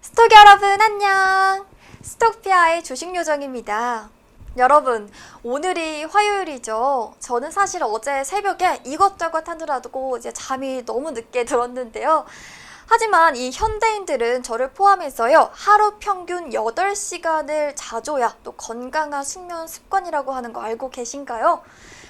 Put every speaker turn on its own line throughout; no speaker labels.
스톡 여러분 안녕! 스톡피아의 주식 요정입니다. 여러분, 오늘이 화요일이죠. 저는 사실 어제 새벽에 이것저것 하느라고 이제 잠이 너무 늦게 들었는데요. 하지만 이 현대인들은 저를 포함해서요, 하루 평균 8시간을 자줘야 또 건강한 숙면 습관이라고 하는 거 알고 계신가요?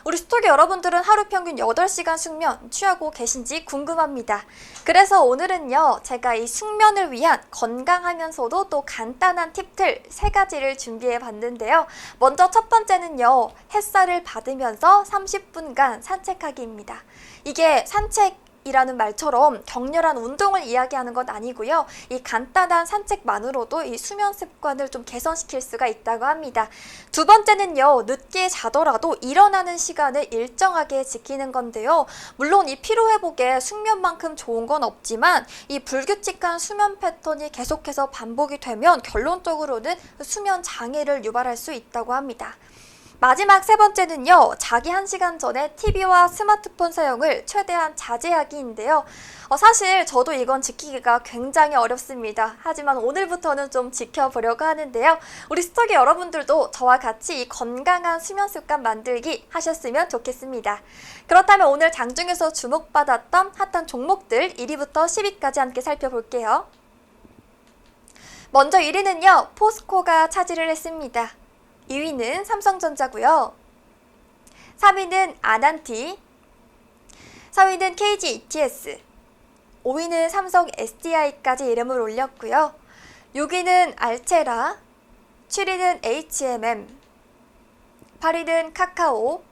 우리 스톡의 여러분들은 하루 평균 8시간 숙면 취하고 계신지 궁금합니다. 그래서 오늘은요, 제가 이 숙면을 위한 건강하면서도 또 간단한 팁들 3가지를 준비해 봤는데요. 먼저 첫 번째는요, 햇살을 받으면서 30분간 산책하기입니다. 이게 산책이라는 말처럼 격렬한 운동을 이야기하는 건 아니고요. 이 간단한 산책만으로도 이 수면 습관을 좀 개선시킬 수가 있다고 합니다. 두 번째는요, 늦게 자더라도 일어나는 시간을 일정하게 지키는 건데요. 물론 이 피로회복에 숙면만큼 좋은 건 없지만 이 불규칙한 수면 패턴이 계속해서 반복이 되면 결론적으로는 수면 장애를 유발할 수 있다고 합니다. 마지막 3번째는요, 자기 1시간 전에 TV와 스마트폰 사용을 최대한 자제하기인데요. 사실 저도 이건 지키기가 굉장히 어렵습니다. 하지만 오늘부터는 좀 지켜보려고 하는데요. 우리 스톡의 여러분들도 저와 같이 이 건강한 수면 습관 만들기 하셨으면 좋겠습니다. 그렇다면 오늘 장중에서 주목받았던 핫한 종목들 1위부터 10위까지 함께 살펴볼게요. 먼저 1위는요, 포스코가 차지를 했습니다. 2위는 삼성전자고요. 3위는 아난티, 4위는 KG ETS, 5위는 삼성 SDI까지 이름을 올렸고요. 6위는 알체라, 7위는 HMM, 8위는 카카오,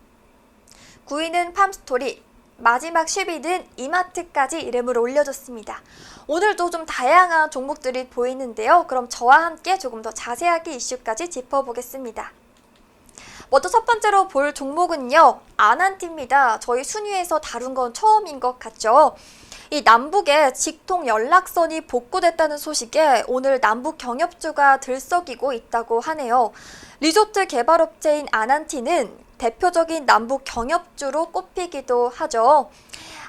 9위는 팜스토리, 마지막 10위는 이마트까지 이름을 올려줬습니다. 오늘도 좀 다양한 종목들이 보이는데요. 그럼 저와 함께 조금 더 자세하게 이슈까지 짚어보겠습니다. 먼저 첫 번째로 볼 종목은요, 아난티입니다. 저희 순위에서 다룬 건 처음인 것 같죠? 이 남북의 직통 연락선이 복구됐다는 소식에 오늘 남북 경협주가 들썩이고 있다고 하네요. 리조트 개발업체인 아난티는 대표적인 남북 경협주로 꼽히기도 하죠.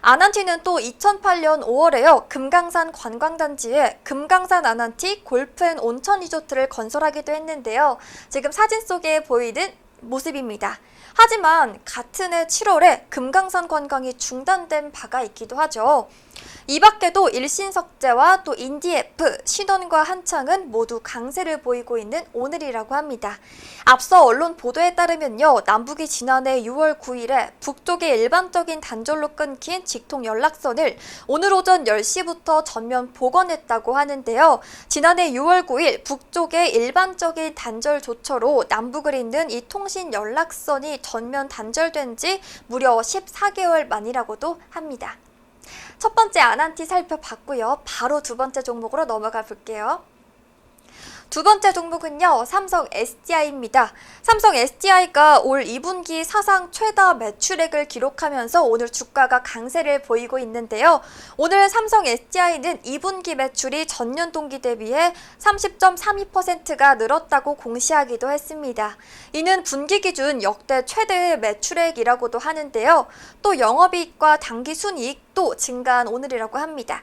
아난티는 또 2008년 5월에요. 금강산 관광단지에 금강산 아난티 골프앤온천 리조트를 건설하기도 했는데요. 지금 사진 속에 보이는 모습입니다. 하지만 같은 해 7월에 금강산 관광이 중단된 바가 있기도 하죠. 이 밖에도 일신석재와 또 인디에프, 신원과 한창은 모두 강세를 보이고 있는 오늘이라고 합니다. 앞서 언론 보도에 따르면요, 남북이 지난해 6월 9일에 북쪽의 일반적인 단절로 끊긴 직통 연락선을 오늘 오전 10시부터 전면 복원했다고 하는데요. 지난해 6월 9일 북쪽의 일반적인 단절 조처로 남북을 잇는 이 통신 연락선이 전면 단절된 지 무려 14개월 만이라고도 합니다. 첫 번째 아난티 살펴봤고요. 바로 두 번째 종목으로 넘어가 볼게요. 두 번째 종목은요, 삼성 SDI입니다. 삼성 SDI가 올 2분기 사상 최다 매출액을 기록하면서 오늘 주가가 강세를 보이고 있는데요. 오늘 삼성 SDI는 2분기 매출이 전년 동기 대비해 30.32%가 늘었다고 공시하기도 했습니다. 이는 분기 기준 역대 최대의 매출액이라고도 하는데요. 또 영업이익과 당기순이익도 증가한 오늘이라고 합니다.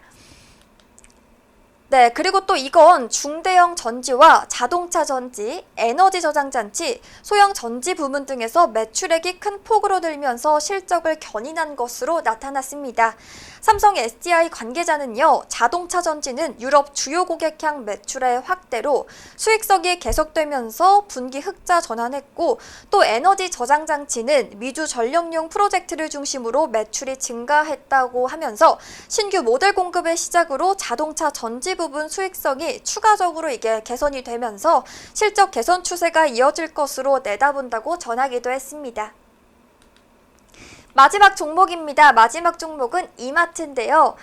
네, 그리고 또 이건 중대형 전지와 자동차 전지, 에너지 저장 장치, 소형 전지 부문 등에서 매출액이 큰 폭으로 늘면서 실적을 견인한 것으로 나타났습니다. 삼성 SDI 관계자는요, 자동차 전지는 유럽 주요 고객향 매출의 확대로 수익성이 계속되면서 분기 흑자 전환했고, 또 에너지 저장 장치는 미주 전력용 프로젝트를 중심으로 매출이 증가했다고 하면서 신규 모델 공급의 시작으로 자동차 전지 부분 수익성이 추가적으로 이게 개선이 되면서 실적 개선 추세가 이어질 것으로 내다본다고 전하기도 했습니다. 마지막 종목입니다. 마지막 종목은 이마트인데요.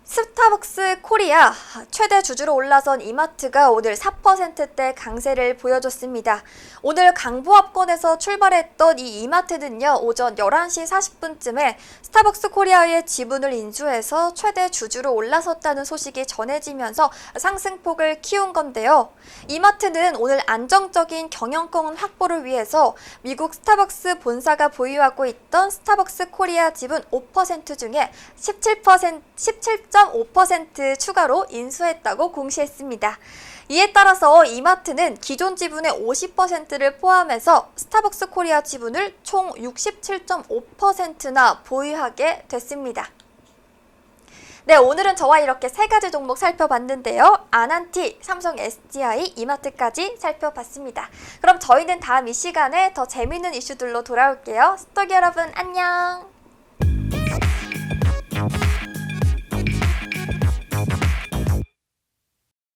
스타벅스 코리아 최대 주주로 올라선 이마트가 오늘 4%대 강세를 보여줬습니다. 오늘 강보합권에서 출발했던 이 이마트는요, 오전 11시 40분쯤에 스타벅스 코리아의 지분을 인수해서 최대 주주로 올라섰다는 소식이 전해지면서 상승폭을 키운 건데요. 이마트는 오늘 안정적인 경영권 확보를 위해서 미국 스타벅스 본사가 보유하고 있던 스타벅스 코리아 지분 5% 중에 17% 7.5% 추가로 인수했다고 공시했습니다. 이에 따라서 이마트는 기존 지분의 50%를 포함해서 스타벅스 코리아 지분을 총 67.5%나 보유하게 됐습니다. 네, 오늘은 저와 이렇게 세 가지 종목 살펴봤는데요. 아난티, 삼성 SDI, 이마트까지 살펴봤습니다. 그럼 저희는 다음 이 시간에 더 재미있는 이슈들로 돌아올게요. 스토기 여러분 안녕!